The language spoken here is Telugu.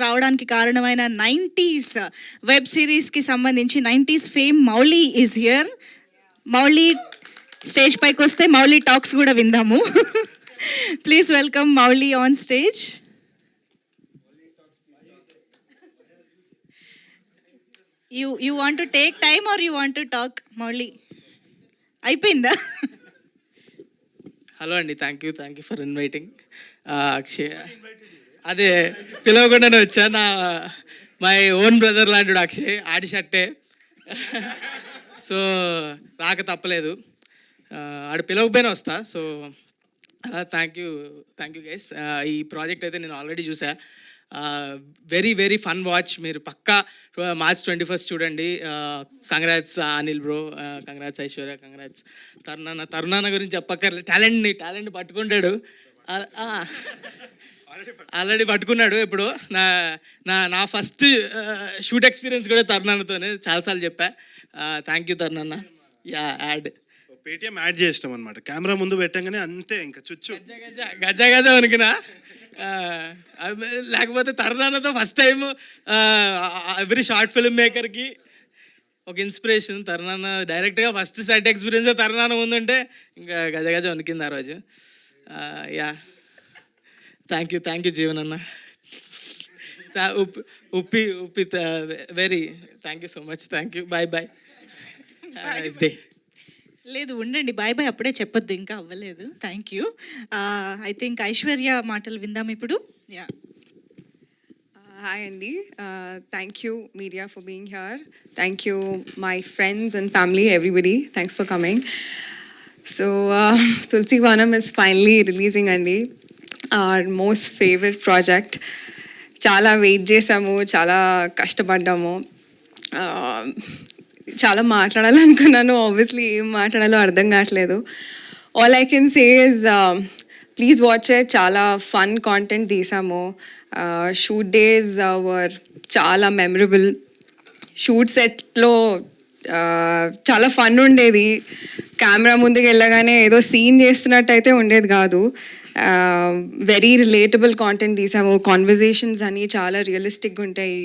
రావడానికి కారణమైన 90s వెబ్ సిరీస్కి సంబంధించి 90s fame Mouli is here. Mouli stage పైకి వస్తే మౌలి టాక్స్ కూడా విందాము. Please welcome Mouli on stage. You want to take time or you want to talk Mouli? అయిపోయిందా? హలో అండి, thank you for inviting. Akshay అదే పిలవకుండానే వచ్చా. మై ఓన్ బ్రదర్ లాంటి అక్షయ్ ఆడి షర్టే. సో రాక తప్పలేదు, ఆడు పిలవకపోయినా వస్తా. So thank you guys. ఈ ప్రాజెక్ట్ అయితే నేను ఆల్రెడీ చూసా. Very fun watch. మీరు పక్కా March 21 చూడండి. Congrats Anil bro, congrats Aishwarya, congrats తరుణాన్న గురించి చెప్పక్కర్లేదు. టాలెంట్ని పట్టుకుంటాడు, ఆల్రెడీ పట్టుకున్నాడు. ఇప్పుడు నా ఫస్ట్ షూట్ ఎక్స్పీరియన్స్ కూడా తరుణాన్నతోనే, చాలాసార్లు చెప్పా. థ్యాంక్ యూ తరుణాన్న. యాడ్ పేటిఎం యాడ్ చేసినాం అనమాట. కెమెరా ముందు పెట్టంగానే అంతే, ఇంకా చుచ్చు గజ అనుకున్నా. లేకపోతే తరుణాన్నతో first time every short film మేకర్కి ఒక ఇన్స్పిరేషన్ తరుణాన్న. డైరెక్ట్గా ఫస్ట్ సెట్ ఎక్స్పీరియన్స్ తరుణాన్న ముందుంటే ఇంకా గజ వణికింది ఆ రోజు. యా థ్యాంక్ యూ జీవన్ అన్న. Uppi very thank you so much. Thank you. Bye nice day. లేదు ఉండండి, బాయ్ అప్పుడే చెప్పొద్దు, ఇంకా అవ్వలేదు. Thank you. I think Aishwarya మాటలు విందాం ఇప్పుడు. యా హాయ్ అండి, thank you media for being here. Thank you my friends and family, everybody, thanks for coming. So Tulasivanam is finally releasing అండి. Our most favourite project. చాలా వెయిట్ చేసాము, చాలా కష్టపడ్డాము, చాలా మాట్లాడాలనుకున్నాను. ఆబ్వియస్లీ ఏం మాట్లాడాలో అర్థం కావట్లేదు. All I can say is please watch it. చాలా ఫన్ కాంటెంట్ తీసాము. షూట్ డేస్ వర్ చాలా మెమరబుల్. షూట్ సెట్లో చాలా ఫన్ ఉండేది. కెమెరా ముందుకు వెళ్ళగానే ఏదో సీన్ చేస్తున్నట్టు అయితే ఉండేది కాదు. వెరీ రిలేటబుల్ కాంటెంట్ తీసాము. కాన్వర్జేషన్స్ అని చాలా రియలిస్టిక్గా ఉంటాయి.